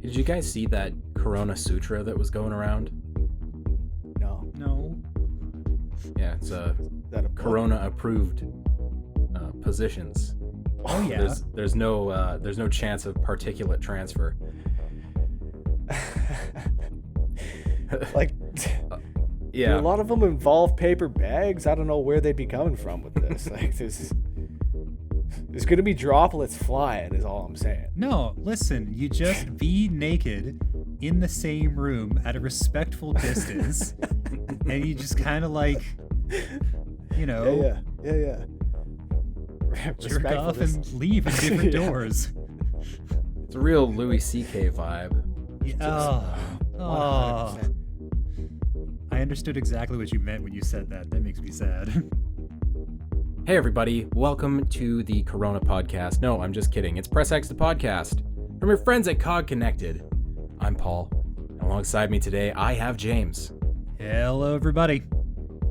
Did you guys see that Coronasutra that was going around? No. Yeah, it's Is that a book? Corona-approved positions. Oh yeah. There's no chance of particulate transfer. Like, Yeah. do a lot of them involve paper bags? I don't know where they'd be coming from with this. Like, there's gonna be droplets flying, is all I'm saying. No, listen, you just be naked in the same room at a respectful distance, and you just kind of like, Yeah. jerk off and leave in different doors. It's a real Louis C.K. vibe. Oh. 100%. I understood exactly what you meant when you said that. That makes me sad. Hey everybody, welcome to the Corona podcast. No, I'm just kidding. It's Press X the podcast. From your friends at Cog Connected. I'm Paul. Alongside me today, I have James. Hello, everybody.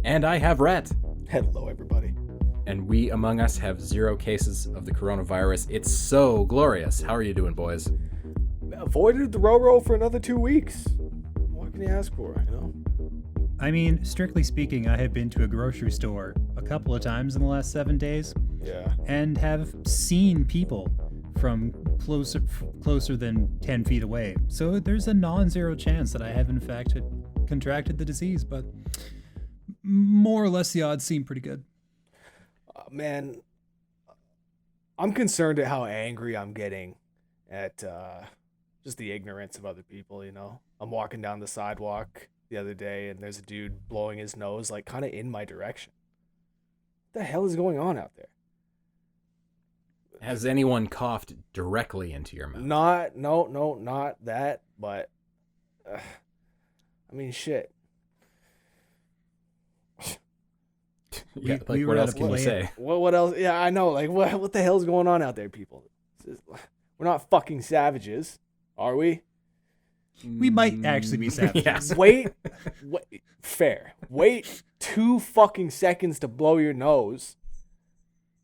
And I have Rhett. Hello, everybody. And we among us have 0 cases of the coronavirus. It's so glorious. How are you doing, boys? Avoided the roro for another 2 weeks. What can you ask for, you know? I mean, strictly speaking, I have been to a grocery store a couple of times in the last 7 days. Yeah. And have seen people from closer than 10 feet away. So there's a non-zero chance that I have in fact contracted the disease, but more or less the odds seem pretty good. Man, I'm concerned at how angry I'm getting at just the ignorance of other people, you know? I'm walking down the sidewalk the other day and there's a dude blowing his nose like kind of in my direction. What the hell is going on out there? Has anyone coughed directly into your mouth? Not that, but I mean, shit. Yeah, like we what were else at a can you play- say? What else? Yeah, I know. Like, what the hell's going on out there, people? We're not fucking savages, are we? We might actually be savages. Yes. Wait, fair. Wait 2 fucking seconds to blow your nose.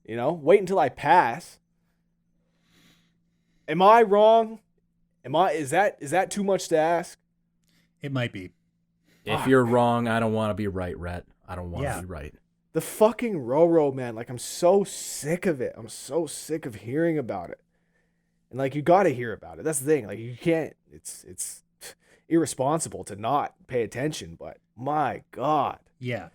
You know, wait until I pass. Am I wrong? Is that too much to ask? It might be. If you're wrong, I don't want to be right, Rhett. I don't want to be right. The fucking roro, man. Like, I'm so sick of it. I'm so sick of hearing about it. And like, you got to hear about it. That's the thing. Like, you can't. It's irresponsible to not pay attention. But my God. Yeah.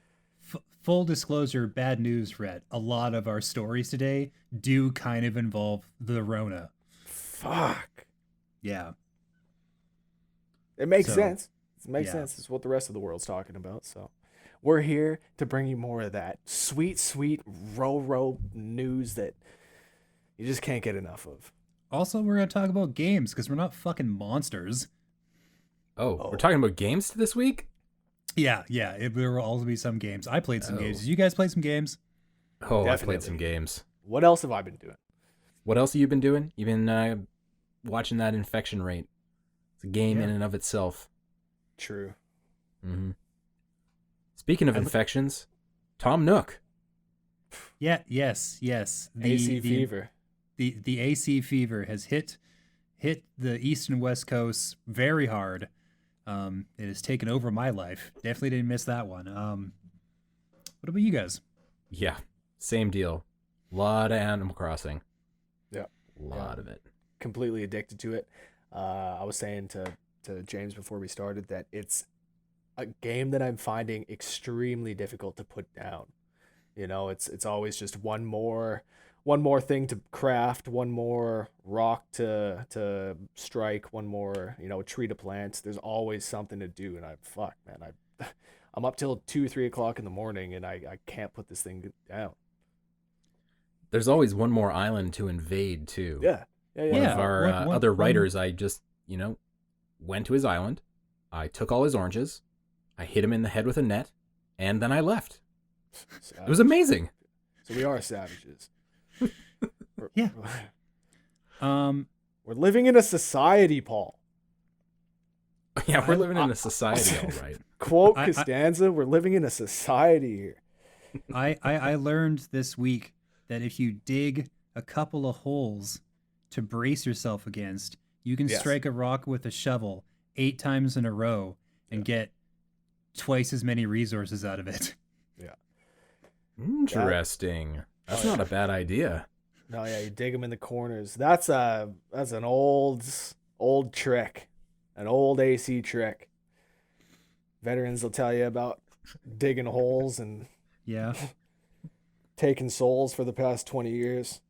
Full disclosure, bad news, Rhett. A lot of our stories today do kind of involve the Rona. Fuck. Yeah. It makes So, sense. It makes yeah. sense. It's what the rest of the world's talking about. So we're here to bring you more of that sweet, sweet roro news that you just can't get enough of. Also, we're going to talk about games because we're not fucking monsters. Oh, we're talking about games this week? Yeah. There will also be some games. I played some Oh. games. Did you guys play some games? Oh, I Definitely. played some games. What else have I been doing? What else have you been doing? You've been watching that infection rate. It's a game in and of itself. True. Mm-hmm. Speaking of infections, Tom Nook. Yeah. Yes. AC fever. The AC fever has hit the east and west coasts very hard. It has taken over my life. Definitely didn't miss that one. What about you guys? Yeah, same deal. Lot of Animal Crossing. Yeah. Lot of it. Completely addicted to it. I was saying to James before we started that it's a game that I'm finding extremely difficult to put down. You know, it's always just one more thing to craft, one more rock to strike, one more, tree to plant. There's always something to do, and I'm up till 2-3 o'clock in the morning, and I can't put this thing down. There's always one more island to invade too. Yeah. One of our other writers, I just, went to his island. I took all his oranges. I hit him in the head with a net, and then I left. It was amazing. So we are savages. Yeah. We're living in a society, Paul. Yeah, we're living in a society, all right. Quote Costanza, we're living in a society here. I learned this week that if you dig a couple of holes to brace yourself against, You can Yes. strike a rock with a shovel 8 times in a row and get twice as many resources out of it. Yeah. Interesting. That's not a bad idea. No, yeah, you dig them in the corners. That's an old trick, an old AC trick. Veterans will tell you about digging holes and Yeah. taking souls for the past 20 years.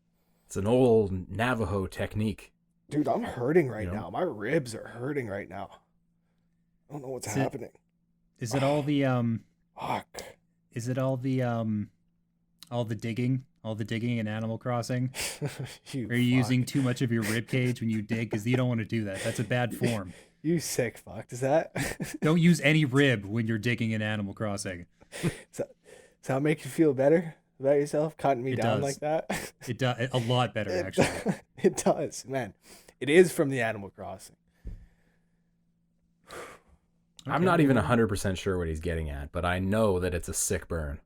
It's an old Navajo technique. Dude, I'm hurting right You know? now. My ribs are hurting right now. I don't know what's Is happening. Is it all the Fuck. Is it all the digging? All the digging in Animal Crossing? You Are you fuck. using too much of your rib cage when you dig? Because you don't want to do that. That's a bad form. You sick fuck. Does that Don't use any rib when you're digging in Animal Crossing. does that make you feel better about yourself? Cutting me It down does. like that? It does a lot better, actually. It does, man. It is from the Animal Crossing. I'm not even 100% sure what he's getting at, but I know that it's a sick burn.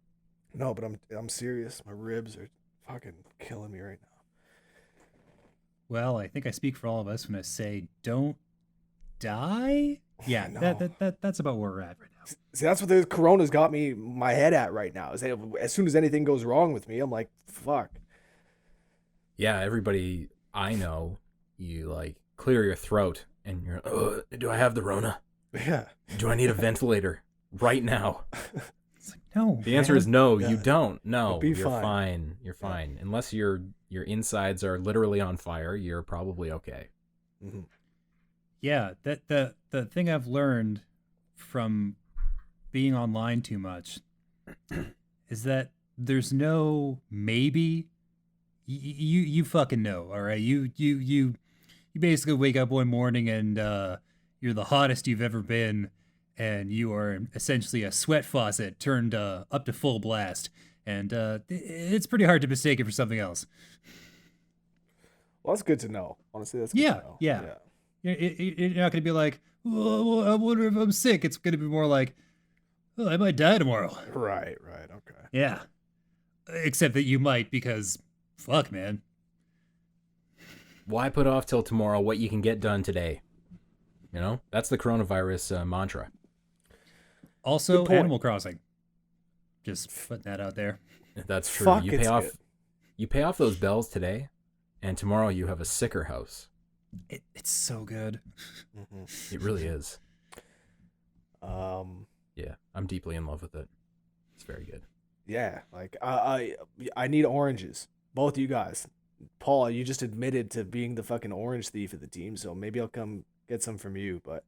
No, but I'm serious. My ribs are fucking killing me right now. Well, I think I speak for all of us when I say don't die. Yeah, No. that's about where we're at right now. See, that's what the Corona's got me my head at right now. Is that as soon as anything goes wrong with me, I'm like, fuck. Yeah, everybody I know, you like clear your throat and you're, do I have the Rona? Yeah. Do I need a ventilator right now? It's like, no. The answer man. is no, Yeah. you don't. No, You'll be you're fine. fine. You're fine. Unless your insides are literally on fire, you're probably okay. Mm-hmm. Yeah, that the thing I've learned from being online too much is that there's no maybe. You fucking know, all right? You basically wake up one morning and you're the hottest you've ever been, and you are essentially a sweat faucet turned up to full blast, and it's pretty hard to mistake it for something else. Well, that's good to know. Honestly, that's good Yeah, to know. yeah. You're not going to be like, oh, I wonder if I'm sick. It's going to be more like, oh, I might die tomorrow. Right. Okay. Yeah. Except that you might because, fuck, man. Why put off till tomorrow what you can get done today? You know, that's the coronavirus mantra. Also, Good point. Animal Crossing. Just putting that out there. That's true. Fuck, you it's pay off good. you pay off those bells today, and tomorrow you have a sicker house. It's so good. Mm-hmm. It really is. Um. Yeah, I'm deeply in love with it. It's very good. Yeah. Like I need oranges. Both you guys. Paul, you just admitted to being the fucking orange thief of the team, so maybe I'll come get some from you. But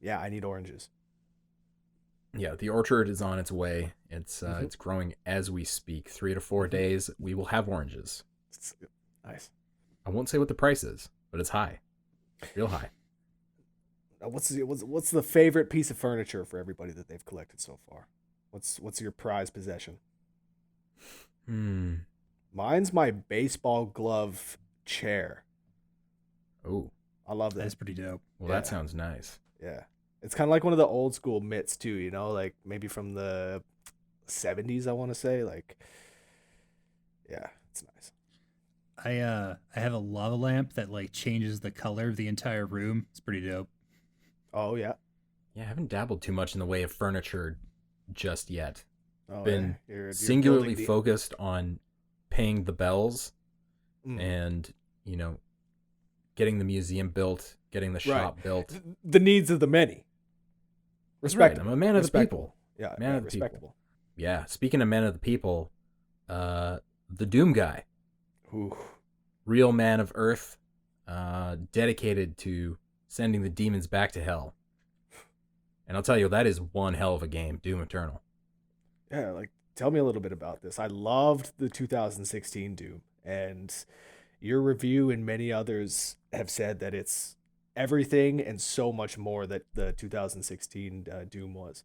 yeah, I need oranges. Yeah, the orchard is on its way. It's growing as we speak. 3 to 4 days, we will have oranges. It's nice. I won't say what the price is, but it's high, real high. Now, what's the favorite piece of furniture for everybody that they've collected so far? What's your prized possession? Mine's my baseball glove chair. Oh, I love that. That's pretty dope. well, Yeah. that sounds nice. Yeah. It's kind of like one of the old school mitts too, you know, like maybe from the 70s, I want to say. Like, yeah, it's nice. I have a lava lamp that like changes the color of the entire room. It's pretty dope. Oh yeah. Yeah, I haven't dabbled too much in the way of furniture just yet. Oh, Been yeah. You're singularly building the- focused on paying the bells Mm. and, you know, getting the museum built, getting the shop built. the needs of the many. Respectable. I'm a man of the Respectable. people. Yeah, Man yeah, of the people. respectable. Yeah, speaking of men of the people, the Doom guy, Ooh. real man of Earth, dedicated to sending the demons back to hell. And I'll tell you, that is one hell of a game, Doom Eternal. Yeah, like tell me a little bit about this. I loved the 2016 Doom, and your review and many others have said that it's everything and so much more that the 2016 Doom was.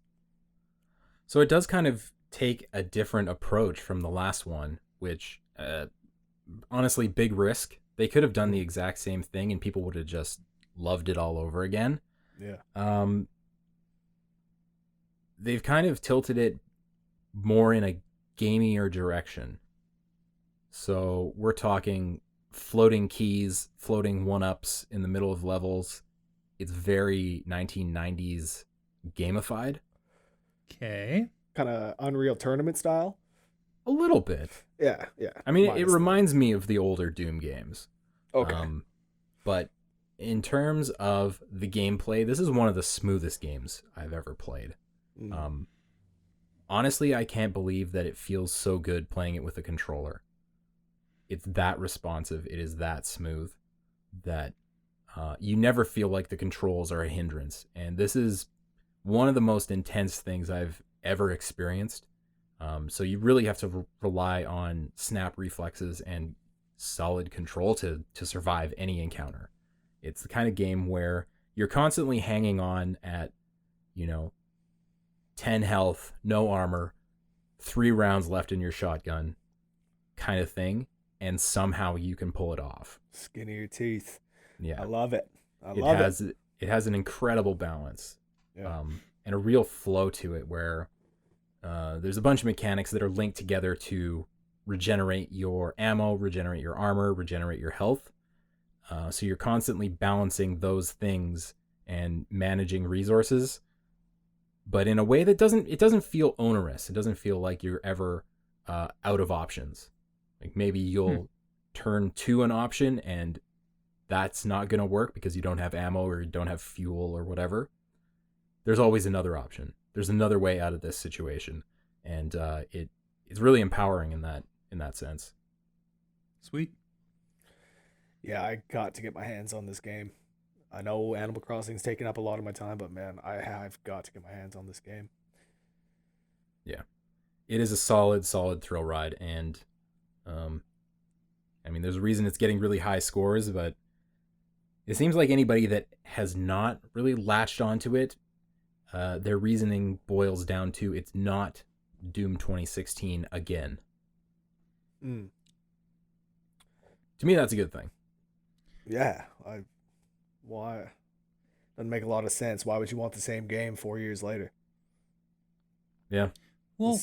So it does kind of take a different approach from the last one, which, honestly, big risk. They could have done the exact same thing and people would have just loved it all over again. Yeah. They've kind of tilted it more in a gamier direction. So we're talking floating keys, floating one-ups in the middle of levels. It's very 1990s gamified. Okay. Kind of Unreal Tournament style. A little bit. Yeah. I mean, it Minus reminds me of the older Doom games. Okay. But in terms of the gameplay, this is one of the smoothest games I've ever played. Honestly, I can't believe that it feels so good playing it with a controller. It's that responsive. It is that smooth that you never feel like the controls are a hindrance. And this is one of the most intense things I've ever experienced. So you really have to rely on snap reflexes and solid control to survive any encounter. It's the kind of game where you're constantly hanging on at, 10 health, no armor, 3 rounds left in your shotgun kind of thing, and somehow you can pull it off. Skin of your teeth. Yeah. I love it. It has an incredible balance. Yeah. And a real flow to it where there's a bunch of mechanics that are linked together to regenerate your ammo, regenerate your armor, regenerate your health. So you're constantly balancing those things and managing resources, but in a way that doesn't feel onerous. It doesn't feel like you're ever out of options. Like maybe you'll turn to an option and that's not going to work because you don't have ammo or you don't have fuel or whatever. There's always another option. There's another way out of this situation, and it's really empowering in that sense. Sweet. Yeah, I got to get my hands on this game. I know Animal Crossing's taking up a lot of my time, but man, I've got to get my hands on this game. Yeah, it is a solid thrill ride, and I mean, there's a reason it's getting really high scores, but it seems like anybody that has not really latched onto it, their reasoning boils down to it's not Doom 2016 again. To me, that's a good thing. Yeah, why? Doesn't make a lot of sense. Why would you want the same game 4 years later? Yeah. Well,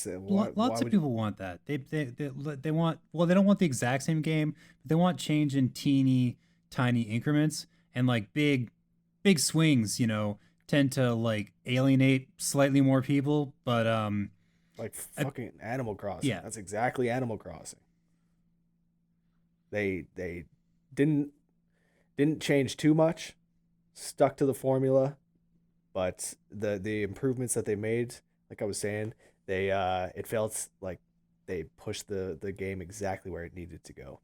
lots of people want that. They want, well, they don't want the exact same game, but they want change in teeny tiny increments, and like big swings, tend to like alienate slightly more people, but like fucking Animal Crossing. Yeah. That's exactly Animal Crossing. They didn't change too much, stuck to the formula, but the improvements that they made, like I was saying, they it felt like they pushed the game exactly where it needed to go.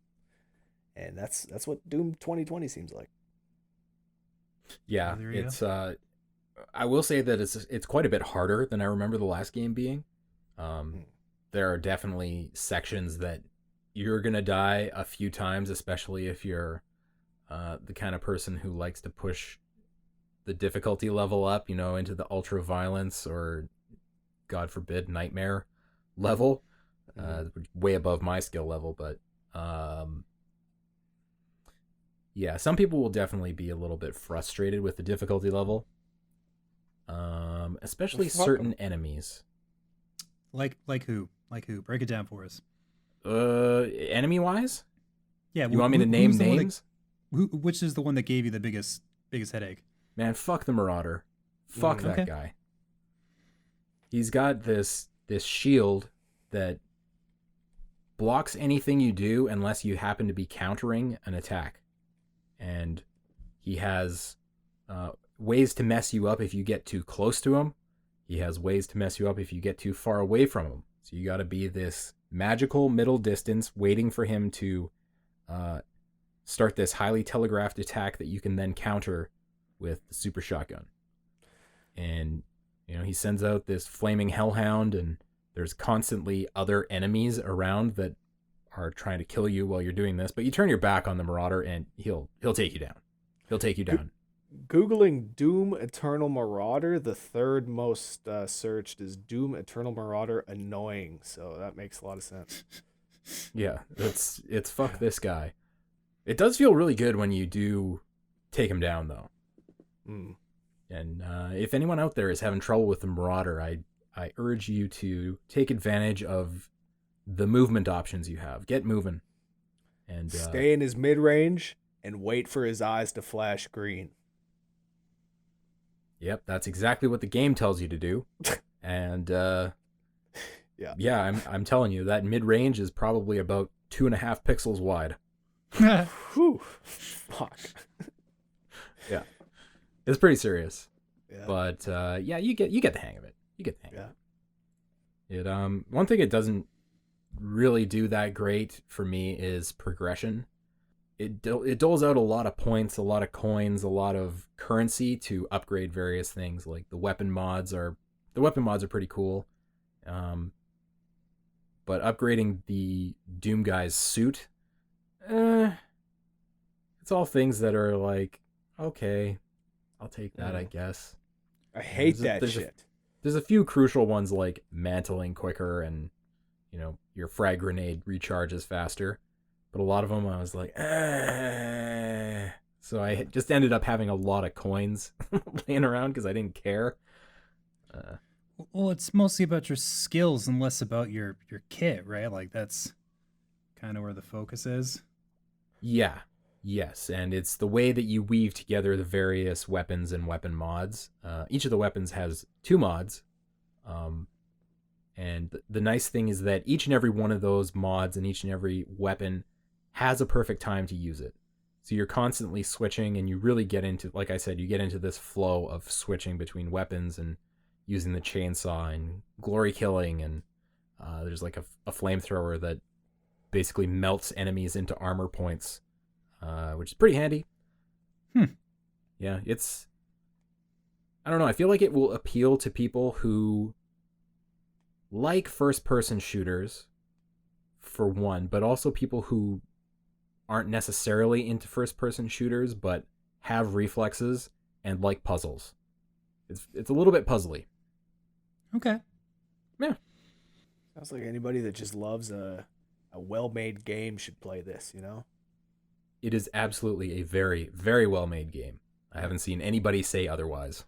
And that's what Doom 2020 seems like. Yeah, it's I will say that it's quite a bit harder than I remember the last game being. There are definitely sections that you're gonna die a few times, especially if you're the kind of person who likes to push the difficulty level up, into the ultra violence or, God forbid, nightmare level, way above my skill level. But yeah, some people will definitely be a little bit frustrated with the difficulty level, especially certain enemies. Like who? Break it down for us. Enemy wise? Yeah. You want me to name names? Which is the one that gave you the biggest headache? Man, fuck the Marauder. Fuck that guy. He's got this shield that blocks anything you do unless you happen to be countering an attack. And he has ways to mess you up if you get too close to him. He has ways to mess you up if you get too far away from him. So you got to be this magical middle distance waiting for him to start this highly telegraphed attack that you can then counter with the super shotgun. And he sends out this flaming hellhound, and there's constantly other enemies around that are trying to kill you while you're doing this, but you turn your back on the Marauder and he'll take you down. He'll take you down. Googling Doom Eternal Marauder, the third most searched is Doom Eternal Marauder annoying, so that makes a lot of sense. Yeah, it's fuck this guy. It does feel really good when you do take him down, though. And if anyone out there is having trouble with the Marauder, I urge you to take advantage of the movement options you have. Get moving. And Stay in his mid-range and wait for his eyes to flash green. Yep, that's exactly what the game tells you to do. And yeah, I'm telling you that mid-range is probably about 2.5 pixels wide. Whew. Fuck. Yeah, it's pretty serious. Yeah. But yeah, you get the hang of it. You get the hang of it. It one thing it doesn't really do that great for me is progression. It doles out a lot of points, a lot of coins, a lot of currency to upgrade various things. Like the weapon mods are pretty cool. But upgrading the Doom guy's suit, it's all things that are like, okay, I'll take that, I guess. I hate that shit. There's a few crucial ones like mantling quicker and, you know, your frag grenade recharges faster. But a lot of them I was like, So I just ended up having a lot of coins laying around because I didn't care. Well, it's mostly about your skills and less about your kit, right? Like that's kind of where the focus is. Yeah. Yes, and it's the way that you weave together the various weapons and weapon mods. Each of the weapons has 2 mods. And the nice thing is that each and every one of those mods and each and every weapon has a perfect time to use it. So you're constantly switching and you really get into, like I said, you get into this flow of switching between weapons and using the chainsaw and glory killing. And there's like a flamethrower that basically melts enemies into armor points, which is pretty handy. Yeah, I don't know. I feel like it will appeal to people who like first-person shooters, for one, but also people who aren't necessarily into first-person shooters, but have reflexes and like puzzles. It's a little bit puzzly. Okay. Yeah. Sounds like anybody that just loves a well-made game should play this, you know? It is absolutely a very, very well-made game. I haven't seen anybody say otherwise.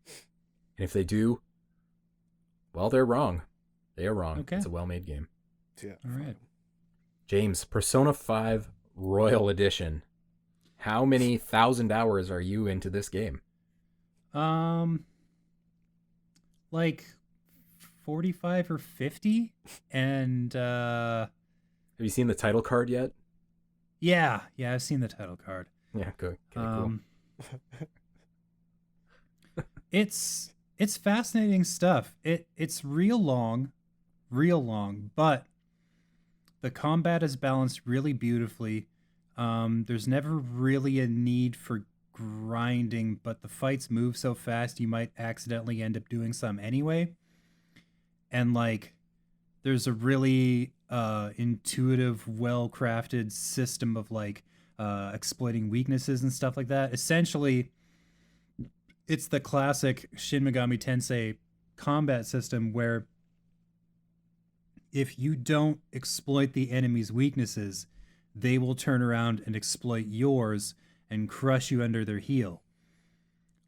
And if they do, well, they're wrong. They are wrong. Okay. It's a well-made game. Yeah. All right. James, Persona 5 Royal Edition. How many 1,000 hours are you into this game? Like 45 or 50, and Have you seen the title card yet? yeah, I've seen the title card. Yeah, good. Okay, cool. It's fascinating stuff. It's real long, but the combat is balanced really beautifully. There's never really a need for grinding, but the fights move so fast you might accidentally end up doing some anyway. And like there's a really intuitive, well-crafted system of like exploiting weaknesses and stuff like that. Essentially, it's the classic Shin Megami Tensei combat system where if you don't exploit the enemy's weaknesses, they will turn around and exploit yours and crush you under their heel.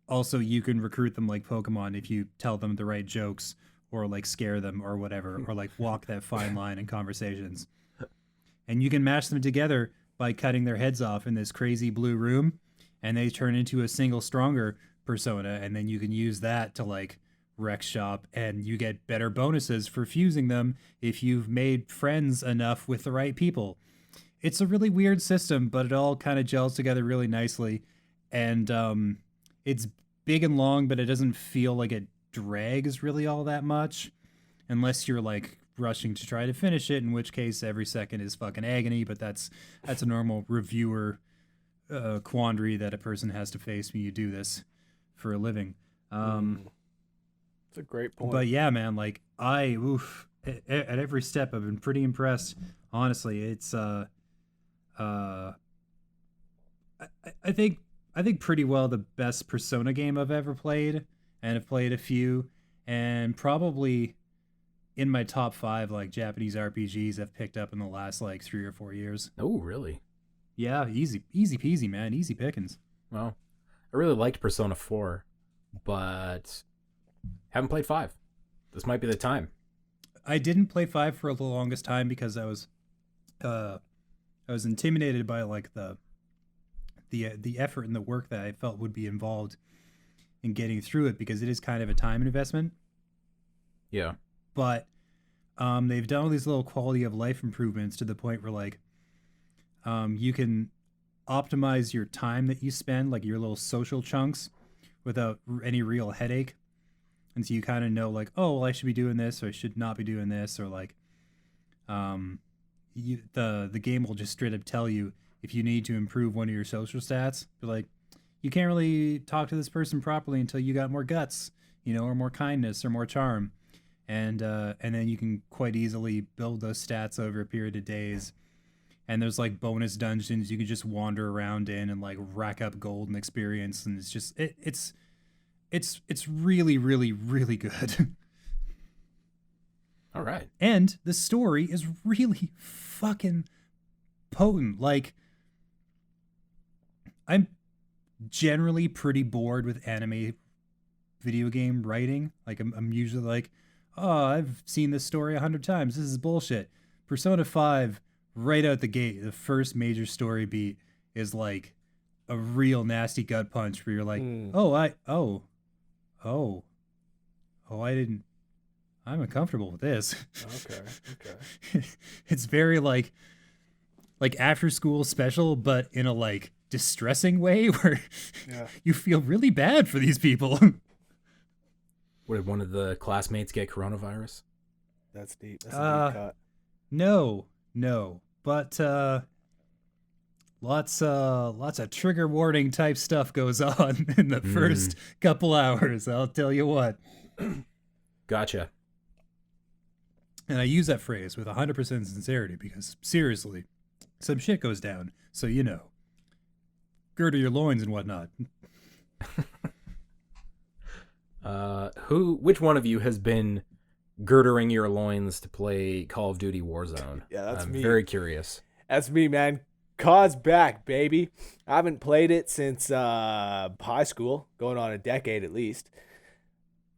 Also, you can recruit them like Pokemon if you tell them the right jokes or like scare them or whatever, or like walk that fine line in conversations. And you can match them together by cutting their heads off in this crazy blue room, and they turn into a single stronger persona, and then you can use that to like wreck shop, and you get better bonuses for fusing them if you've made friends enough with the right people. It's a really weird system, but it all kind of gels together really nicely. And it's big and long, but it doesn't feel like it drags really all that much, unless you're like rushing to try to finish it, in which case every second is fucking agony. But that's a normal reviewer quandary that a person has to face when you do this for a living. It's a great point. But yeah, man, like at every step I've been pretty impressed. Honestly, it's I think pretty well the best Persona game I've ever played, and I've played a few, and probably in my top 5 like Japanese RPGs I've picked up in the last like 3 or 4 years. Oh, really? Yeah, easy peasy, man, easy pickings. Well, I really liked Persona 4, but haven't played 5. This might be the time. I didn't play 5 for the longest time because I was I was intimidated by like the effort and the work that I felt would be involved in getting through it, because it is kind of a time investment. Yeah. But they've done all these little quality of life improvements to the point where like you can optimize your time that you spend, like your little social chunks, without any real headache. And so you kind of know like, oh, well, I should be doing this or I should not be doing this, or like the game will just straight up tell you if you need to improve one of your social stats. But like, you can't really talk to this person properly until you got more guts, or more kindness or more charm. And then you can quite easily build those stats over a period of days. And there's like bonus dungeons you can just wander around in and like rack up gold and experience, and it's just it's really, really, really good. All right. And the story is really fucking potent. Like, I'm generally pretty bored with anime video game writing. Like, I'm usually like, oh, I've seen this story 100 times. This is bullshit. Persona 5, right out the gate, the first major story beat is like a real nasty gut punch where you're like, I'm uncomfortable with this. Okay. It's very like after school special, but in a like distressing way where you feel really bad for these people. What, did one of the classmates get coronavirus? That's deep. That's a deep cut. No. But lots of trigger warning type stuff goes on in the first couple hours, I'll tell you what. Gotcha. And I use that phrase with 100% sincerity because, seriously, some shit goes down. So, girdle your loins and whatnot. Which one of you has been girdering your loins to play Call of Duty Warzone? Yeah, that's I'm me. very curious. That's me, man. COD's back, baby. I haven't played it since high school, going on a decade at least.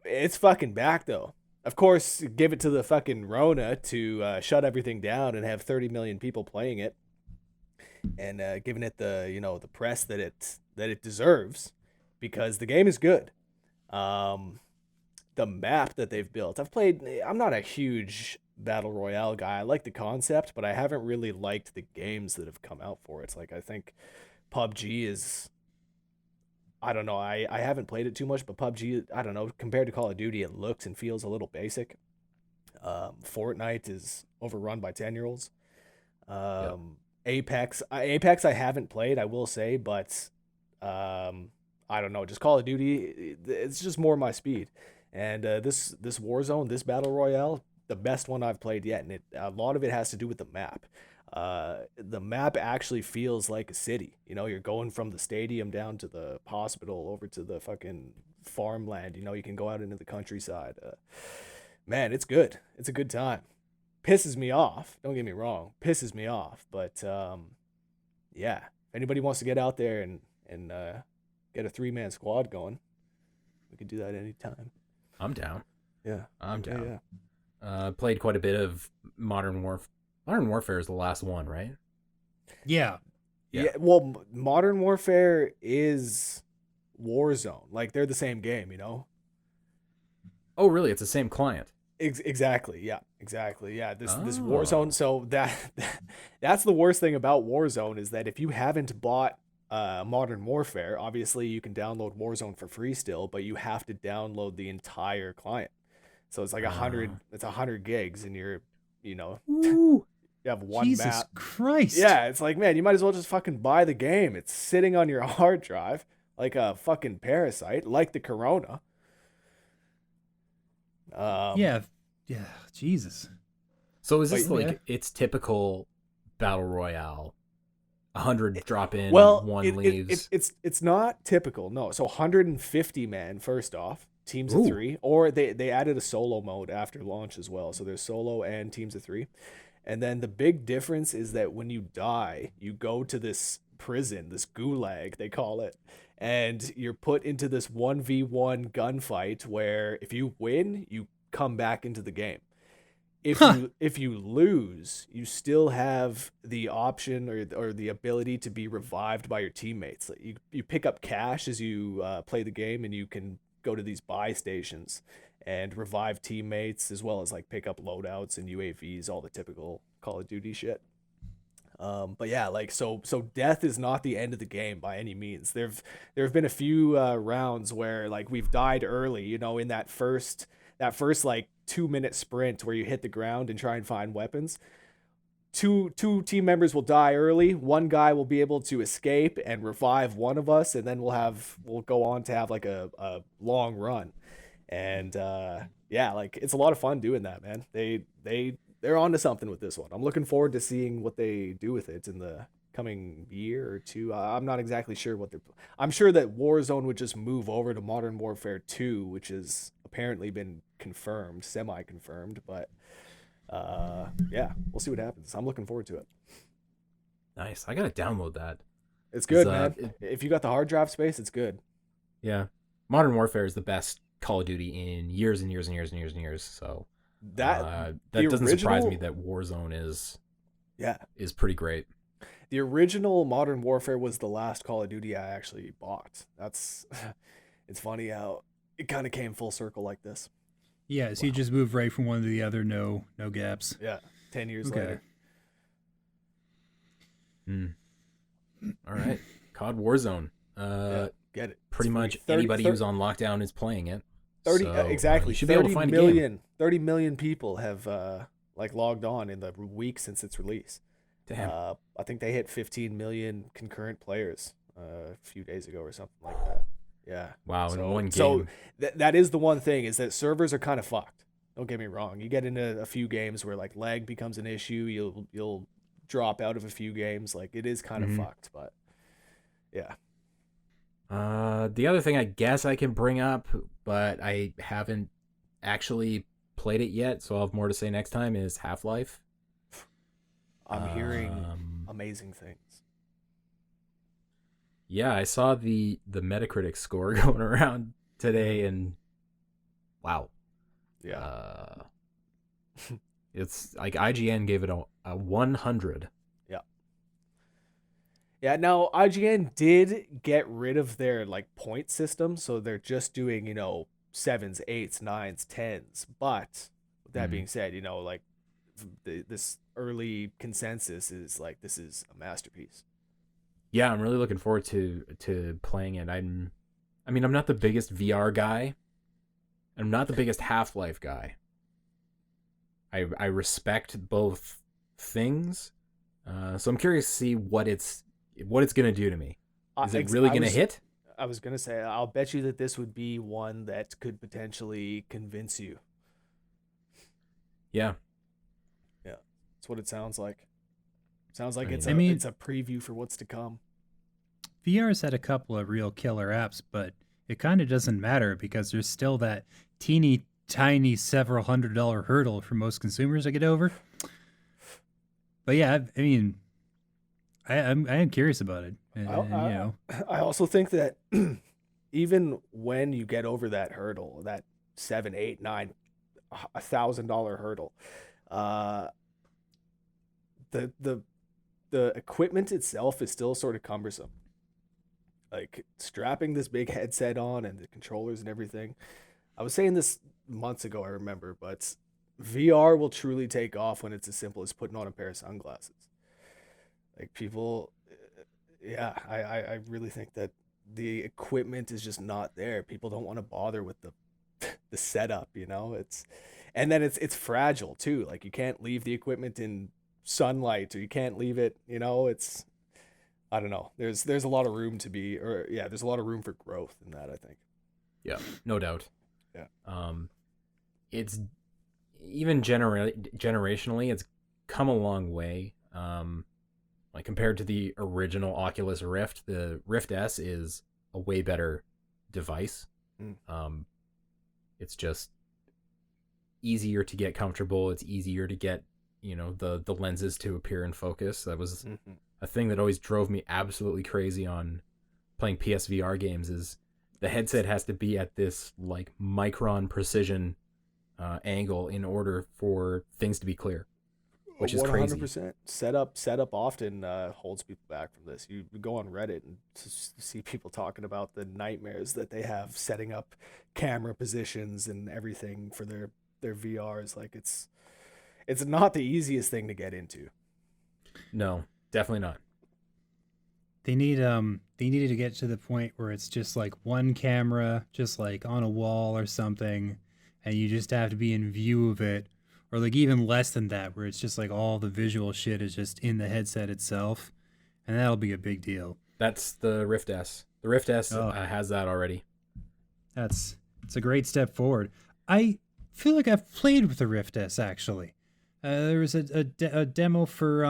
It's fucking back, though. Of course, give it to the fucking Rona to shut everything down and have 30 million people playing it, and giving it the the press that it deserves, because the game is good. The map that they've built, I'm not a huge battle royale guy. I like the concept, but I haven't really liked the games that have come out for it. It's like, I think PUBG is, I don't know, I haven't played it too much, but PUBG, I don't know, compared to Call of Duty, it looks and feels a little basic. Fortnite is overrun by 10-year-olds. Yep. Apex I haven't played, I will say, but I don't know, just Call of Duty, it's just more my speed. And this Warzone, this battle royale, the best one I've played yet, and a lot of it has to do with the map. The map actually feels like a city. You're going from the stadium down to the hospital, over to the fucking farmland. You can go out into the countryside. Man, it's good. It's a good time. Pisses me off. Don't get me wrong. Pisses me off. But yeah, if anybody wants to get out there and get a 3-man squad going, we could do that anytime. I'm down. Yeah, I'm down. Yeah. Played quite a bit of Modern Warfare. Modern Warfare is the last one, right? Yeah. Well, Modern Warfare is Warzone. Like, they're the same game, Oh, really? It's the same client. Exactly. Yeah. Exactly. Yeah. This Warzone. So that's the worst thing about Warzone, is that if you haven't bought Modern Warfare, obviously you can download Warzone for free still, but you have to download the entire client. So it's like 100. It's 100 gigs, and you're, Ooh, you have one Jesus map. Christ. Yeah, it's like, man, you might as well just fucking buy the game. It's sitting on your hard drive like a fucking parasite, like the Corona. Yeah. Jesus. So is this But, like its typical battle royale? 100 drop in, Well, one leaves. it's not typical. No, so 150 man first off, teams of Ooh. 3, or they added a solo mode after launch as well. So there's solo and teams of 3, and then the big difference is that when you die, you go to this prison, this gulag they call it, and you're put into this 1v1 gunfight where if you win, you come back into the game. if you lose, you still have the option or the ability to be revived by your teammates. Like you pick up cash as you play the game, and you can go to these buy stations and revive teammates, as well as like pick up loadouts and UAVs, all the typical Call of Duty shit. But yeah, like so death is not the end of the game by any means. There have been a few rounds where like we've died early, you know, in that first like 2-minute sprint where you hit the ground and try and find weapons. Two team members will die early. One guy will be able to escape and revive one of us, and then we'll go on to have like a long run. And yeah, like it's a lot of fun doing that, man. They're onto something with this one. I'm looking forward to seeing what they do with it in the coming year or two. I'm not exactly sure what I'm sure that Warzone would just move over to Modern Warfare 2, which has apparently been confirmed, semi-confirmed, but yeah, we'll see what happens. I'm looking forward to it. Nice. I gotta download that. It's good, man. If you got the hard drive space, it's good. Yeah. Modern Warfare is the best Call of Duty in years and years and years and years and years, so that doesn't surprise me that Warzone is pretty great. The original Modern Warfare was the last Call of Duty I actually bought. It's funny how it kind of came full circle like this. Yeah, so you just move right from one to the other, no gaps. Yeah, 10 years later. All right, COD Warzone. Yeah, get it. Pretty much anybody who's on lockdown is playing it. 30 so, exactly. You should be able to find a game. 30 million people have like logged on in the week since its release. Damn. I think they hit 15 million concurrent players a few days ago or something like that. Yeah. Wow, in one game. So that is the one thing, is that servers are kind of fucked. Don't get me wrong. You get into a few games where like lag becomes an issue. You'll drop out of a few games. Like it is kind of fucked, but yeah. The other thing I guess I can bring up, but I haven't actually played it yet, so I'll have more to say next time, is Half-Life. I'm hearing amazing things. Yeah, I saw the Metacritic score going around today, and wow. Yeah. It's like IGN gave it a 100. Yeah. Yeah, now IGN did get rid of their like point system, so they're just doing, 7s, 8s, 9s, 10s. But with that being said, like this early consensus is like this is a masterpiece. Yeah, I'm really looking forward to playing it. I'm not the biggest VR guy. I'm not the biggest Half-Life guy. I respect both things, so I'm curious to see what it's gonna do to me. Is it really gonna hit? I was gonna say, I'll bet you that this would be one that could potentially convince you. Yeah. Yeah, that's what it sounds like. Sounds like it's a preview for what's to come. VR's had a couple of real killer apps, but it kind of doesn't matter because there's still that teeny tiny several $100 hurdle for most consumers to get over. But yeah, I am curious about it. I also think that even when you get over that hurdle, that $7, $8, $9, $1,000 hurdle, the equipment itself is still sort of cumbersome. Like strapping this big headset on and the controllers and everything. I was saying this months ago, I remember, but VR will truly take off when it's as simple as putting on a pair of sunglasses. Like people, yeah, I really think that the equipment is just not there. People don't want to bother with the setup, and then it's fragile too. Like you can't leave the equipment in sunlight, or you can't leave it, it's, I don't know. There's a lot of room there's a lot of room for growth in that, I think. Yeah, no doubt. Yeah. It's even generationally, it's come a long way. Like compared to the original Oculus Rift, the Rift S is a way better device. It's just easier to get comfortable. It's easier to get, the lenses to appear in focus. That was a thing that always drove me absolutely crazy on playing PSVR games, is the headset has to be at this like micron precision angle in order for things to be clear, which is crazy. 100%. Setup often holds people back from this. You go on Reddit and see people talking about the nightmares that they have setting up camera positions and everything for their VRs. Like it's not the easiest thing to get into. No, definitely not. They needed to get to the point where it's just like one camera, just like on a wall or something, and you just have to be in view of it, or like even less than that, where it's just like all the visual shit is just in the headset itself, and that'll be a big deal. That's the Rift S. The Rift S has that already. It's a great step forward. I feel like I've played with the Rift S actually. There was a demo for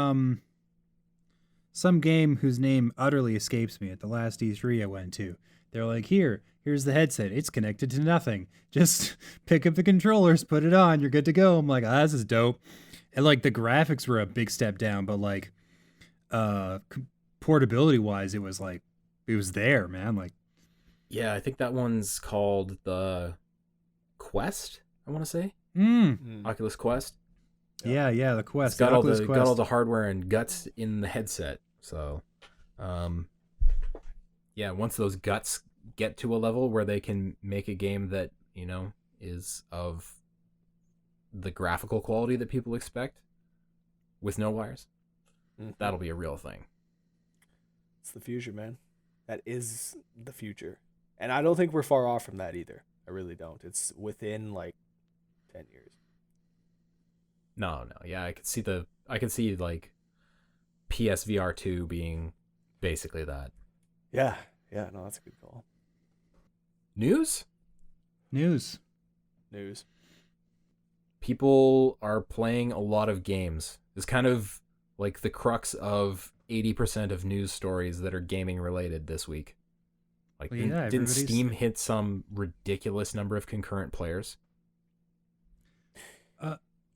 some game whose name utterly escapes me at the last E3 I went to. They're like, here's the headset. It's connected to nothing. Just pick up the controllers, put it on, you're good to go. I'm like, this is dope. And like the graphics were a big step down, but like portability wise, it was there, man. Like, yeah, I think that one's called the Quest, I want to say. Oculus Quest. Yeah, the Quest. It's got all the hardware and guts in the headset. So, yeah, once those guts get to a level where they can make a game that, is of the graphical quality that people expect with no wires, that'll be a real thing. It's the future, man. That is the future. And I don't think we're far off from that either. I really don't. It's within like 10 years. No. Yeah, I could see like PSVR 2 being basically that. Yeah, no, that's a good call. News. People are playing a lot of games. It's kind of like the crux of 80% of news stories that are gaming related this week. Like, didn't Steam hit some ridiculous number of concurrent players?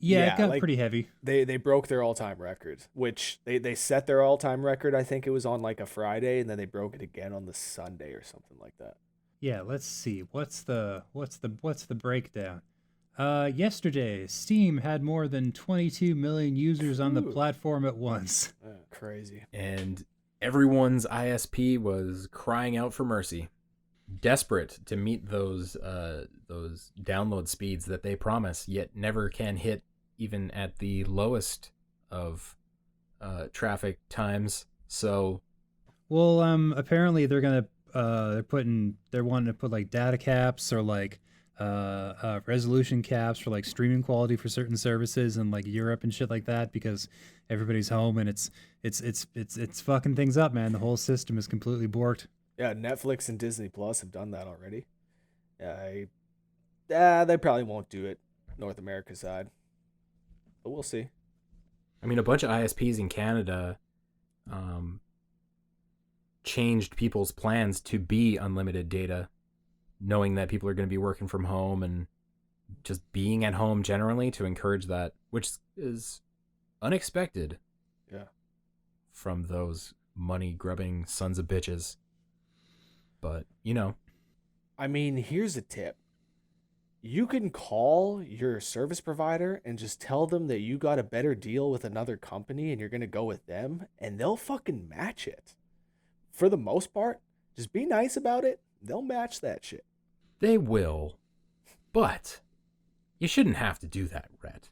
Yeah, it got pretty heavy. They broke their all-time record, which they set their all-time record. I think it was on like a Friday, and then they broke it again on the Sunday or something like that. Yeah, let's see. What's the breakdown? Yesterday, Steam had more than 22 million users on the platform at once. Crazy. And everyone's ISP was crying out for mercy, desperate to meet those download speeds that they promise, yet never can hit even at the lowest of traffic times. So, well, apparently they're wanting to put like data caps or like resolution caps for like streaming quality for certain services in like Europe and shit like that, because everybody's home and it's fucking things up, man. The whole system is completely borked. Yeah, Netflix and Disney Plus have done that already. They probably won't do it North America side, but we'll see. I mean, a bunch of ISPs in Canada changed people's plans to be unlimited data, knowing that people are going to be working from home and just being at home generally, to encourage that, which is unexpected. Yeah. From those money-grubbing sons of bitches. But, I mean, here's a tip. You can call your service provider and just tell them that you got a better deal with another company and you're going to go with them, and they'll fucking match it. For the most part, just be nice about it. They'll match that shit. They will. But you shouldn't have to do that, Rhett.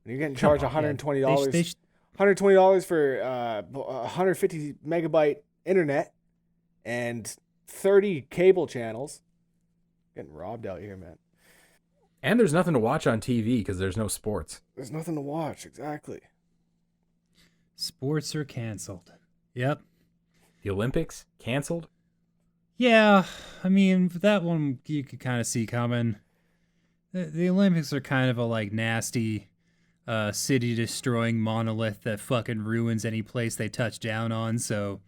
You're getting charged $120. $120 for 150 megabyte internet and 30 cable channels. Getting robbed out here, man. And there's nothing to watch on TV because there's no sports. There's nothing to watch, exactly. Sports are canceled. Yep. The Olympics canceled? Yeah, I mean, that one you could kind of see coming. The Olympics are kind of a like nasty city-destroying monolith that fucking ruins any place they touch down on, so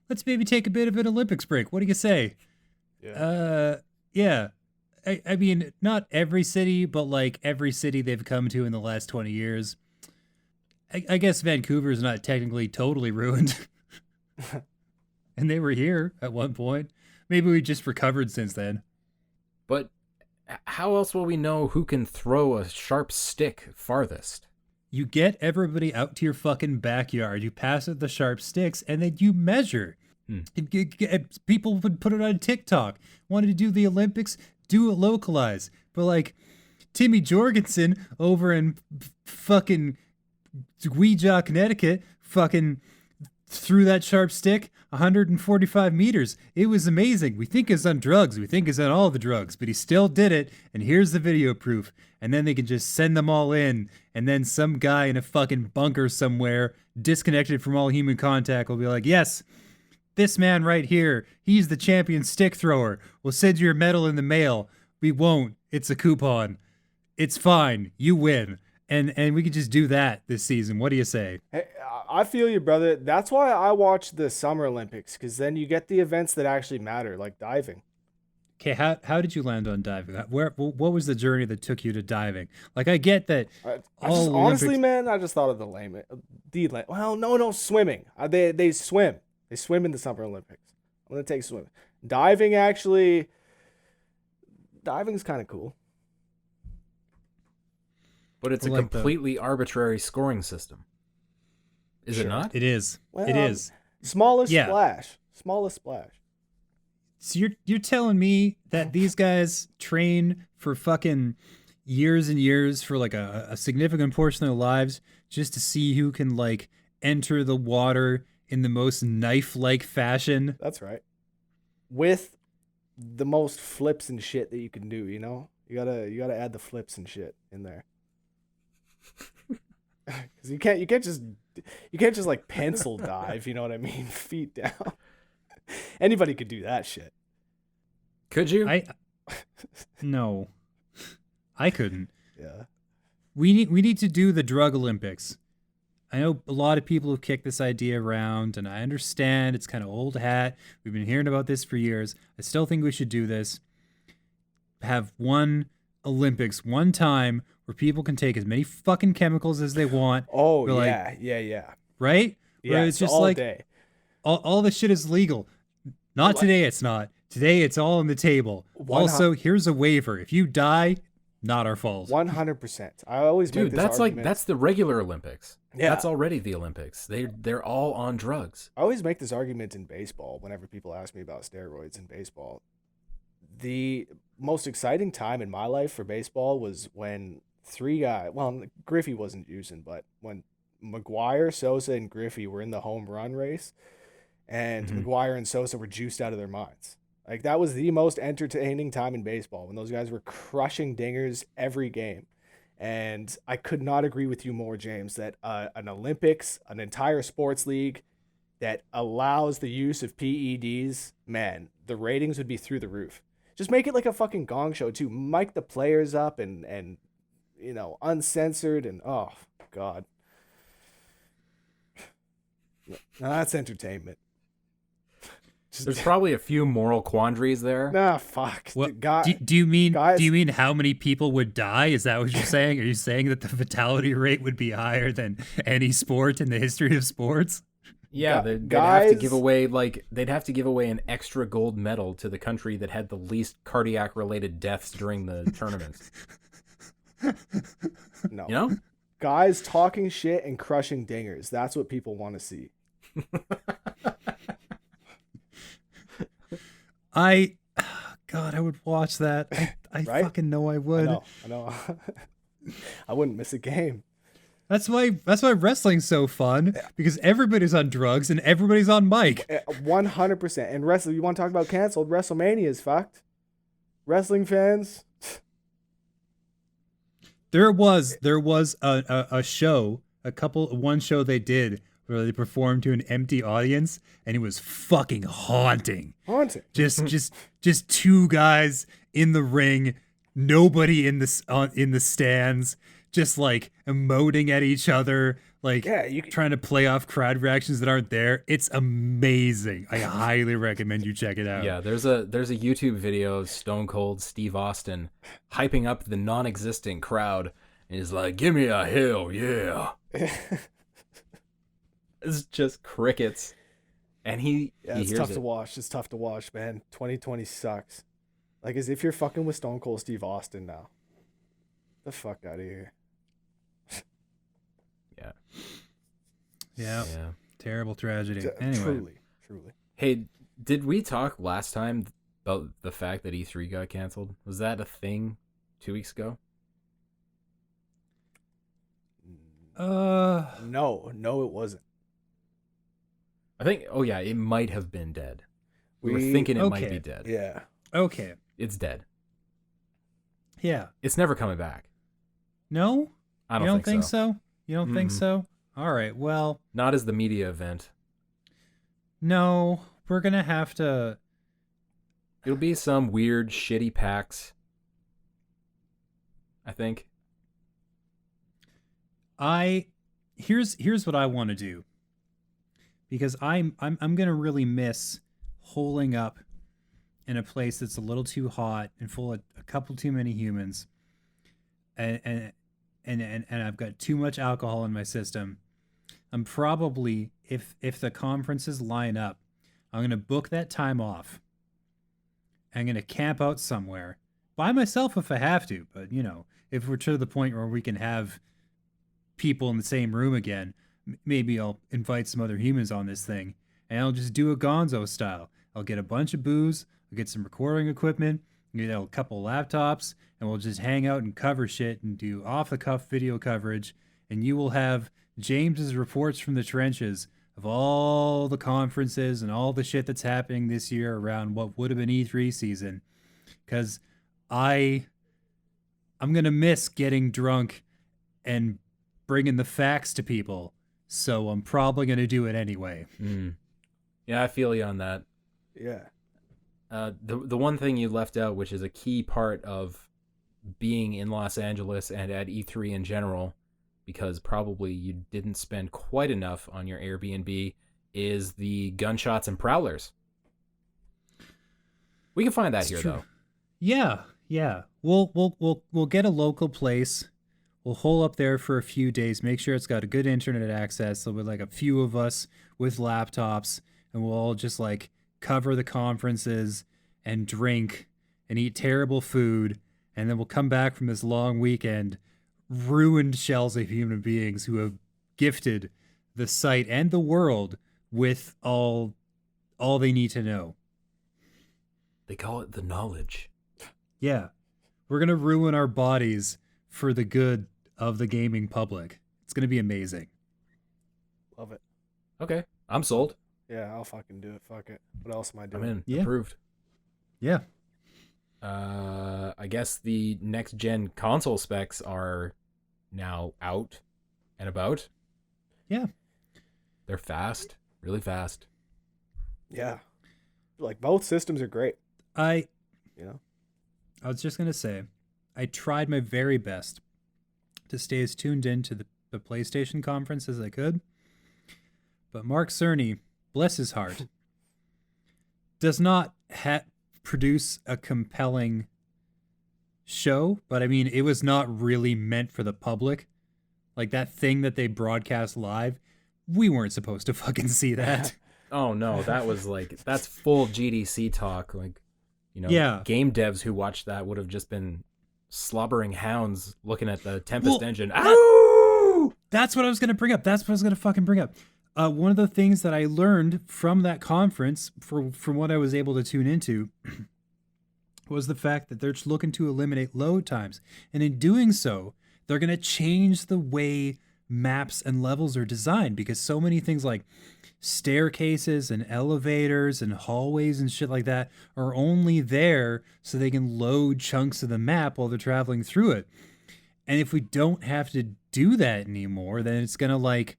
let's maybe take a bit of an Olympics break. What do you say? Yeah. Yeah. I mean, not every city, but like every city they've come to in the last 20 years. I guess Vancouver's not technically totally ruined. And they were here at one point. Maybe we just recovered since then. But how else will we know who can throw a sharp stick farthest? You get everybody out to your fucking backyard. You pass out the sharp sticks, and then you measure. People would put it on TikTok. Wanted to do the Olympics? Do it localized. But like Timmy Jorgensen over in fucking Weejaw, Connecticut, fucking threw that sharp stick 145 meters. It was amazing. We think he's on drugs. We think he's on all the drugs, but he still did it. And here's the video proof. And then they can just send them all in. And then some guy in a fucking bunker somewhere, disconnected from all human contact, will be like, yes, this man right here, he's the champion stick thrower. We'll send you your medal in the mail. We won't. It's a coupon. It's fine. You win. And we could just do that this season. What do you say? Hey, I feel you, brother. That's why I watch the Summer Olympics, because then you get the events that actually matter, like diving. Okay, how did you land on diving? What was the journey that took you to diving? Like, I get that. Honestly, man, I just thought of well, no, swimming. They swim. They swim in the Summer Olympics. I'm gonna take swimming. Diving's kind of cool. But it's a completely arbitrary scoring system. Is it not? It is. Well, it is. Smallest splash. So you're telling me that these guys train for fucking years and years for like a significant portion of their lives just to see who can like enter the water in the most knife-like fashion? That's right. With the most flips and shit that you can do, you know? You gotta add the flips and shit in there. Because you can't just like pencil dive, you know what I mean? Feet down. Anybody could do that shit. Could you? No. I couldn't. Yeah. We need to do the drug Olympics. I know a lot of people have kicked this idea around, and I understand it's kind of old hat. We've been hearing about this for years. I still think we should do this. Have one Olympics, one time where people can take as many fucking chemicals as they want. Oh, yeah. Right? Yeah, where it's just all like day. All this shit is legal. Not today, it's not. Today, it's all on the table. Also, here's a waiver. If you die, not our fault. 100%. I always make this argument. That's the regular Olympics. Yeah. That's already the Olympics. They're all on drugs. I always make this argument in baseball whenever people ask me about steroids in baseball. The most exciting time in my life for baseball was when Griffey wasn't using, but when McGuire, Sosa, and Griffey were in the home run race, and McGuire and Sosa were juiced out of their minds. Like, that was the most entertaining time in baseball, when those guys were crushing dingers every game. And I could not agree with you more, James, that an Olympics, an entire sports league that allows the use of PEDs, man, the ratings would be through the roof. Just make it like a fucking Gong Show, too. Mic the players up and you know, uncensored, and oh, God. Now that's entertainment. There's probably a few moral quandaries there. Nah, fuck. What, do you mean how many people would die? Is that what you're saying? Are you saying that the fatality rate would be higher than any sport in the history of sports? Yeah, they'd have to give away an extra gold medal to the country that had the least cardiac related deaths during the tournaments. No. You know? Guys talking shit and crushing dingers. That's what people want to see. I would watch that. I Right? fucking know I would. I know. I wouldn't miss a game. That's why wrestling's so fun, because everybody's on drugs and everybody's on mic. 100%. And wrestling, you want to talk about canceled? WrestleMania is fucked. Wrestling fans. There was a show, one show they did where they performed to an empty audience, and it was fucking haunting. Just two guys in the ring, nobody in the stands, just like emoting at each other, like trying to play off crowd reactions that aren't there. It's amazing. I highly recommend you check it out. Yeah, there's a YouTube video of Stone Cold Steve Austin hyping up the non-existent crowd, and he's like, "Give me a hell yeah." It's just crickets, and he it's hears tough it. to watch. It's tough to watch, man. 2020 sucks. Like, as if you're fucking with Stone Cold Steve Austin now. The fuck out of here. Yeah. Yeah. Yeah. Terrible tragedy. Anyway. Truly. Hey, did we talk last time about the fact that E3 got canceled? Was that a thing 2 weeks ago? No, it wasn't. I think, oh yeah, it might have been dead. We were thinking it might be dead. Yeah. Okay. It's dead. Yeah. It's never coming back. No? I don't You don't think so. so? You don't think so? All right. Well, Not as the media event. no. We're going to have to... It'll be some weird, shitty PAX. I think. Here's what I want to do. Because I'm gonna really miss holing up in a place that's a little too hot and full of a couple too many humans, and I've got too much alcohol in my system. I'm probably, if the conferences line up, I'm gonna book that time off. I'm gonna camp out somewhere by myself if I have to, but if we're to the point where we can have people in the same room again, maybe I'll invite some other humans on this thing, and I'll just do a Gonzo style. I'll get a bunch of booze, I'll get some recording equipment, a couple laptops, and we'll just hang out and cover shit and do off-the-cuff video coverage, and you will have James's reports from the trenches of all the conferences and all the shit that's happening this year around what would have been E3 season, because I'm gonna miss getting drunk and bringing the facts to people. So I'm probably going to do it anyway. Yeah, I feel you on that. Yeah. The one thing you left out, which is a key part of being in Los Angeles and at E3 in general, because probably you didn't spend quite enough on your Airbnb, is the gunshots and prowlers. We can find that here, though. Yeah. We'll get a local place. We'll hole up there for a few days, make sure it's got a good internet access. There'll be like a few of us with laptops, and we'll all just like cover the conferences and drink and eat terrible food. And then we'll come back from this long weekend, ruined shells of human beings who have gifted the site and the world with all they need to know. They call it the knowledge. Yeah. We're going to ruin our bodies for the good of the gaming public. It's going to be amazing. Love it. Okay. I'm sold. Yeah, I'll fucking do it. Fuck it. What else am I doing? I'm in. Yeah. Approved. Yeah. I guess the next gen console specs are now out and about. Yeah. They're fast. Really fast. Yeah. Like, both systems are great. I was just going to say, I tried my very best to stay as tuned in to the PlayStation conference as I could. But Mark Cerny, bless his heart, does not produce a compelling show. But I mean, it was not really meant for the public. Like that thing that they broadcast live, we weren't supposed to fucking see that. Oh no, that was like, that's full GDC talk. Like, Yeah. Game devs who watched that would have just been slobbering hounds looking at the Tempest engine. That's what I was going to bring up. That's what I was going to fucking bring up. One of the things that I learned from that conference, from what I was able to tune into, was the fact that they're just looking to eliminate load times. And in doing so, they're going to change the way maps and levels are designed, because so many things like staircases and elevators and hallways and shit like that are only there so they can load chunks of the map while they're traveling through it. And if we don't have to do that anymore, then it's going to like,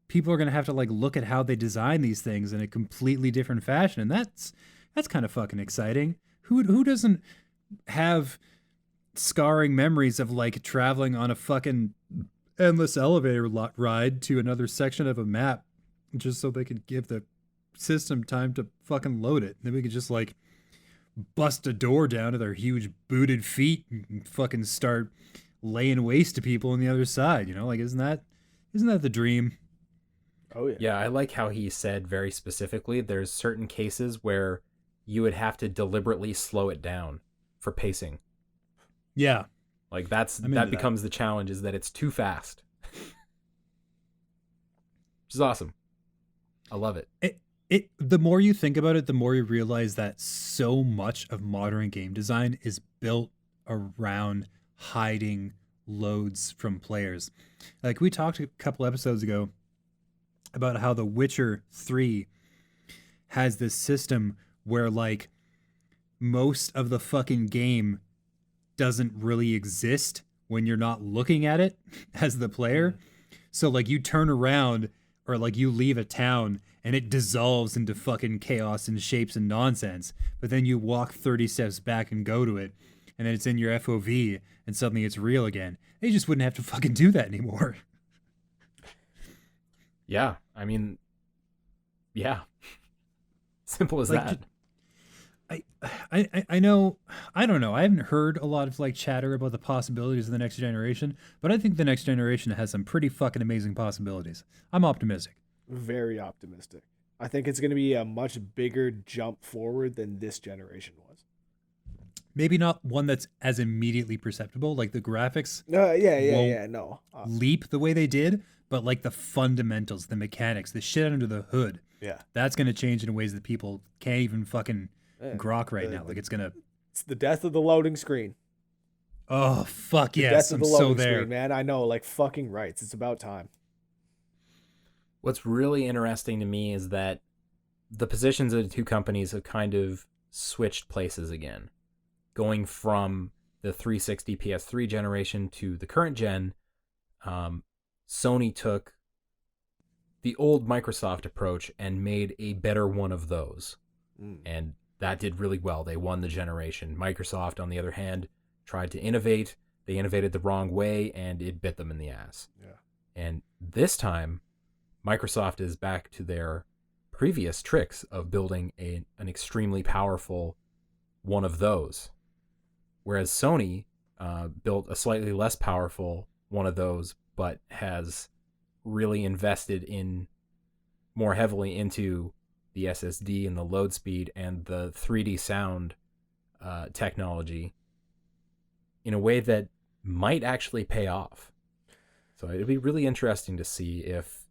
people are going to have to like look at how they design these things in a completely different fashion. And that's kind of fucking exciting. Who doesn't have scarring memories of like traveling on a fucking endless elevator ride to another section of a map just so they could give the system time to fucking load it? Then we could just like bust a door down to their huge booted feet and fucking start laying waste to people on the other side. Like, isn't that the dream? Oh yeah. Yeah, I like how he said very specifically there's certain cases where you would have to deliberately slow it down. for pacing. Yeah. Like that becomes the challenge, is that it's too fast. Which is awesome. I love it. The more you think about it, the more you realize that so much of modern game design is built around hiding loads from players. Like we talked a couple episodes ago about how The Witcher 3 has this system where like most of the fucking game doesn't really exist when you're not looking at it as the player. So like you turn around or like you leave a town and it dissolves into fucking chaos and shapes and nonsense. But then you walk 30 steps back and go to it, and then it's in your FOV and suddenly it's real again. They just wouldn't have to fucking do that anymore. Yeah. I mean, yeah. Simple as like, that. I know, I don't know. I haven't heard a lot of like chatter about the possibilities of the next generation, but I think the next generation has some pretty fucking amazing possibilities. I'm optimistic. Very optimistic. I think it's going to be a much bigger jump forward than this generation was. Maybe not one that's as immediately perceptible, like the graphics. No. Leap the way they did, but like the fundamentals, the mechanics, the shit under the hood. Yeah. That's going to change in ways that people can't even fucking grok right now. Like it's the death of the loading screen. Oh, fuck yes. I'm so there. Screen, man. I know, like fucking rights. It's about time. What's really interesting to me is that the positions of the two companies have kind of switched places again. Going from the 360 PS3 generation to the current gen, Sony took the old Microsoft approach and made a better one of those. And that did really well. They won the generation. Microsoft, on the other hand, tried to innovate. They innovated the wrong way, and it bit them in the ass. Yeah. And this time, Microsoft is back to their previous tricks of building an extremely powerful one of those. Whereas Sony built a slightly less powerful one of those, but has really invested in more heavily into the SSD and the load speed and the 3D sound technology in a way that might actually pay off. So it'd be really interesting to see if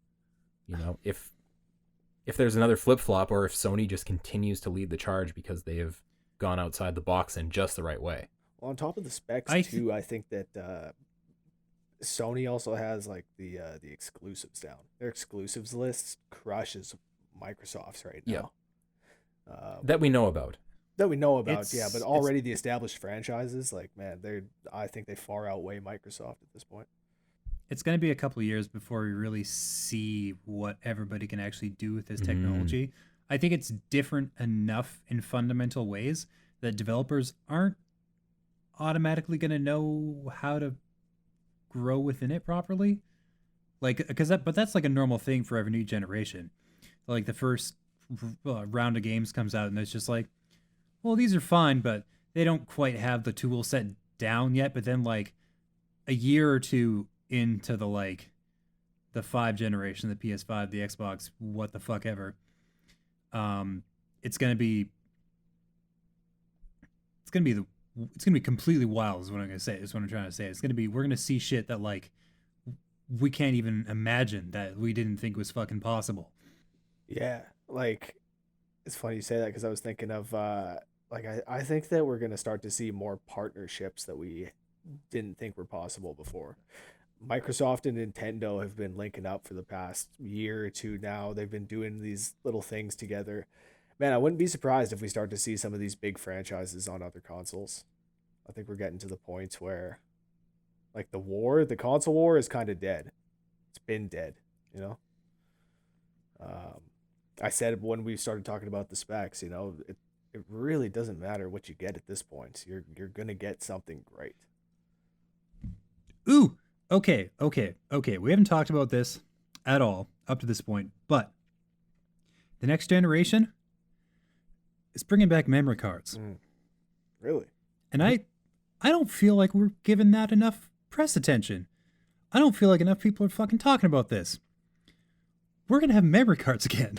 there's another flip-flop, or if Sony just continues to lead the charge because they have gone outside the box in just the right way. Well, on top of the specs I think that Sony also has like the exclusives down. Their exclusives list crushes Microsoft's right now. Yeah. That we know about. But already the established franchises, like, man, I think they far outweigh Microsoft at this point. It's going to be a couple of years before we really see what everybody can actually do with this technology. I think it's different enough in fundamental ways that developers aren't automatically going to know how to grow within it properly. Like, but that's like a normal thing for every new generation. Like the first round of games comes out and it's just like, well, these are fine, but they don't quite have the tool set down yet. But then like a year or two into the 5 generation, the PS5, the Xbox, what the fuck ever, it's gonna be completely wild is what I'm gonna say. Is what I'm trying to say. We're gonna see shit that like we can't even imagine, that we didn't think was fucking possible. Yeah, like it's funny you say that, because I was thinking of I think that we're gonna start to see more partnerships that we didn't think were possible before. Microsoft and Nintendo have been linking up for the past year or two now. They've been doing these little things together. Man, I wouldn't be surprised if we start to see some of these big franchises on other consoles. I think we're getting to the point where like the console war is kind of dead. It's been dead, you know? I said when we started talking about the specs, you know, it really doesn't matter what you get at this point. You're going to get something great. Ooh, okay. We haven't talked about this at all up to this point, but the next generation is bringing back memory cards. Really? And I don't feel like we're giving that enough press attention. I don't feel like enough people are fucking talking about this. We're going to have memory cards again.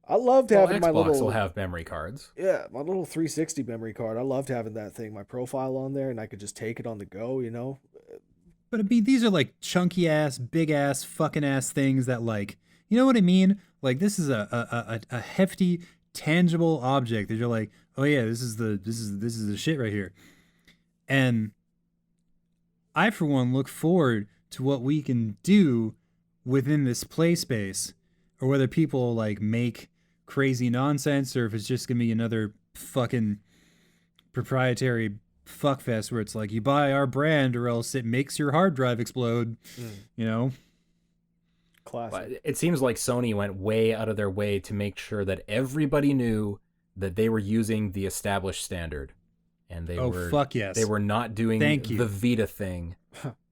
I loved Well, having my Xbox little will have memory cards. yeah, my little 360 memory card. I loved having that thing, my profile on there, and I could just take it on the go. But these are like chunky ass, big ass, fucking ass things that like, you know what I mean? Like this is a hefty, tangible object that you're like, oh yeah, this is the shit right here. And I for one look forward to what we can do within this play space, or whether people like make crazy nonsense, or if it's just gonna be another fucking proprietary fuckfest where it's like you buy our brand or else it makes your hard drive explode. You know, Classic. But it seems like Sony went way out of their way to make sure that everybody knew that they were using the established standard, and they were fuck yes, they were not doing the Vita thing.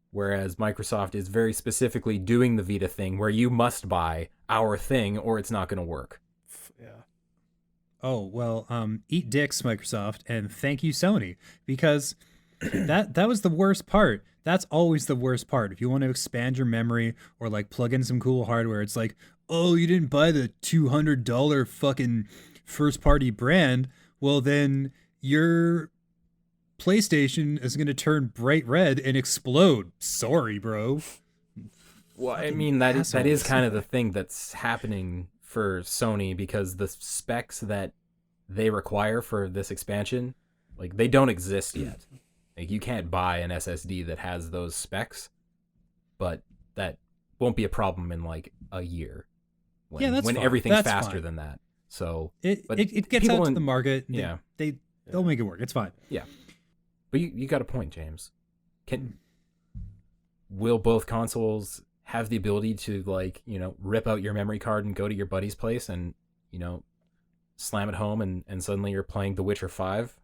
Whereas Microsoft is very specifically doing the Vita thing, where you must buy our thing or it's not going to work. Yeah. Oh well, eat dicks, Microsoft, and thank you, Sony, because that was the worst part. That's always the worst part. If you want to expand your memory or like plug in some cool hardware, it's like, oh, you didn't buy the $200 fucking first party brand. Well, then your PlayStation is going to turn bright red and explode. Sorry, bro. Well, I mean, that is kind of the thing that's happening for Sony, because the specs that they require for this expansion, like, they don't exist yet. Like, you can't buy an SSD that has those specs, but that won't be a problem in like a year. When fine. Everything's That's faster fine. than that. So it gets out to the market. Yeah. They'll make it work. It's fine. Yeah. But you got a point, James. Will both consoles have the ability to, like, you know, rip out your memory card and go to your buddy's place and, you know, slam it home and suddenly you're playing The Witcher 5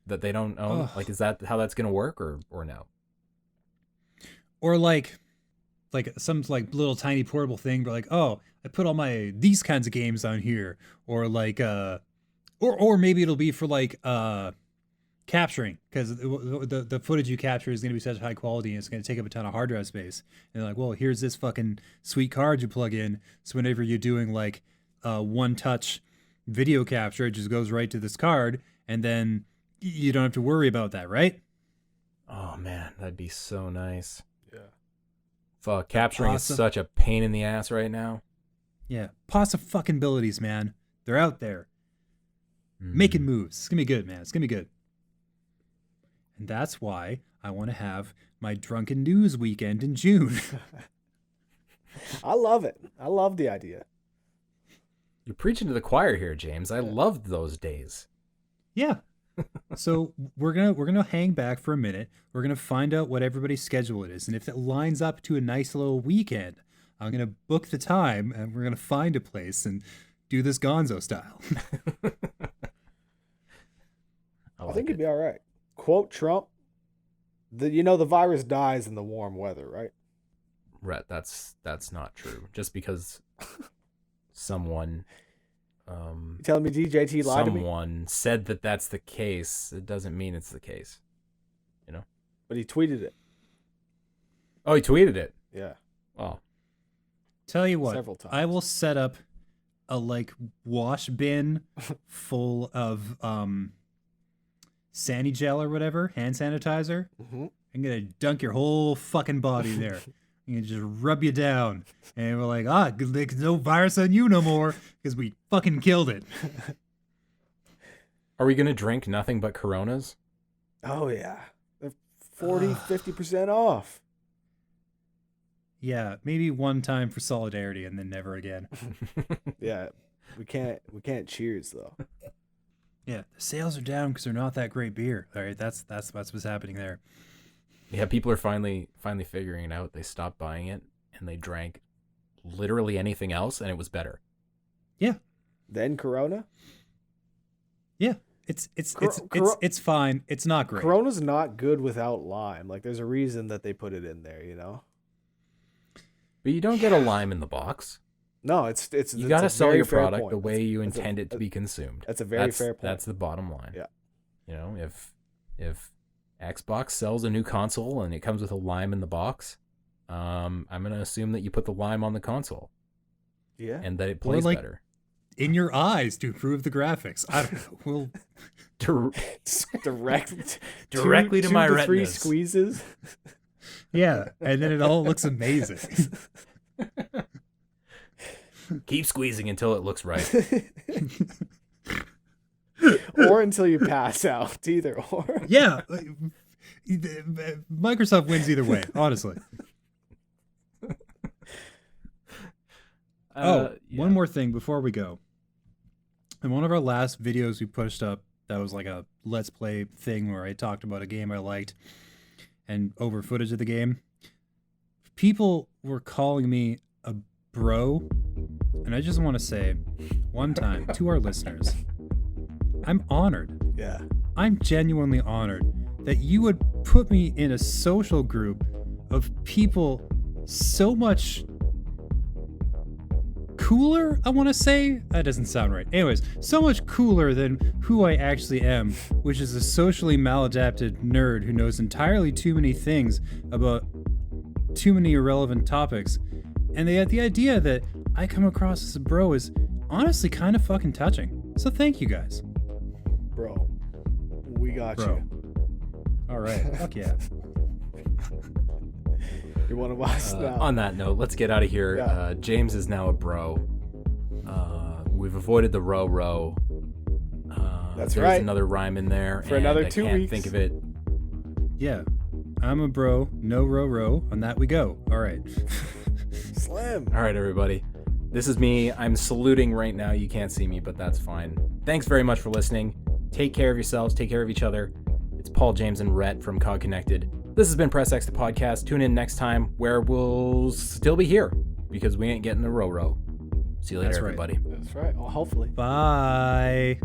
that they don't own? Like, is that how that's going to work or no? Or like some like little tiny portable thing, but like, oh, I put all these kinds of games on here, or like or maybe it'll be for like capturing, because the footage you capture is going to be such high quality and it's going to take up a ton of hard drive space. And they're like, well, here's this fucking sweet card you plug in, so whenever you're doing like one touch video capture, it just goes right to this card, and then you don't have to worry about that, right? Oh man, that'd be so nice. Yeah. Fuck, capturing is such a pain in the ass right now. Yeah, possibilities, man. They're out there. Making moves. It's going to be good, man. It's going to be good. And that's why I want to have my drunken news weekend in June. I love it. I love the idea. You're preaching to the choir here, James. I loved those days. Yeah. So we're gonna hang back for a minute. We're gonna find out what everybody's schedule is, and if it lines up to a nice little weekend, I'm gonna book the time and we're gonna find a place and do this Gonzo style. I think it'd be all right. Quote Trump: the virus dies in the warm weather, right? Rhett, that's not true. Just because someone You telling me DJT lied to me? someone said that that's the case, it doesn't mean it's the case. You know? But he tweeted it. Oh, he tweeted it. Yeah. Oh. Tell you what, Several times. I will set up a like wash bin full of Sandy gel or whatever, hand sanitizer. Mm-hmm. I'm gonna dunk your whole fucking body there. I'm gonna just rub you down, and we're like, there's no virus on you no more because we fucking killed it. Are we gonna drink nothing but Coronas? Oh yeah, they're 50% off. Yeah, maybe one time for solidarity and then never again. Yeah, we can't cheers though. Yeah, the sales are down because they're not that great beer. All right, that's what's happening there. Yeah, people are finally figuring it out. They stopped buying it and they drank literally anything else, and it was better. Yeah. Then Corona. Yeah, it's fine. It's not great. Corona's not good without lime. Like, there's a reason that they put it in there, you know. But you don't get a lime in the box. No, it's you got to sell your product point. the way you intend it to be consumed. That's a very fair point. That's the bottom line. Yeah. You know, if Xbox sells a new console and it comes with a lime in the box, I'm going to assume that you put the lime on the console. Yeah. And that it plays better. in your eyes to improve the graphics. I don't know. We'll Directly to my 3 retinas. squeezes. yeah, and then it all looks amazing. Keep squeezing until it looks right. Or until you pass out. Either or. Yeah, Microsoft wins either way, honestly. One more thing before we go. In one of our last videos we pushed up, that was like a Let's Play thing where I talked about a game I liked and over footage of the game. People were calling me a bro, and I just want to say one time to our listeners, I'm honored. Yeah. I'm genuinely honored that you would put me in a social group of people so much cooler, I want to say. That doesn't sound right. Anyways, so much cooler than who I actually am, which is a socially maladapted nerd who knows entirely too many things about too many irrelevant topics. And the idea that I come across as a bro is honestly kind of fucking touching. So thank you guys. Bro, we got you. All right. Fuck yeah. You want to watch now? On that note, let's get out of here. Yeah. James is now a bro. We've avoided the roro. That's there's right. another rhyme in there. For and another I 2 can't weeks. think of it. Yeah. I'm a bro. No ro. On that we go. All right. Slim. All right, everybody. This is me. I'm saluting right now. You can't see me, but that's fine. Thanks very much for listening. Take care of yourselves. Take care of each other. It's Paul, James, and Rhett from COG Connected. This has been Press X the podcast. Tune in next time where we'll still be here because we ain't getting the roro. See you later, That's right. everybody. That's right. Well, hopefully. Bye.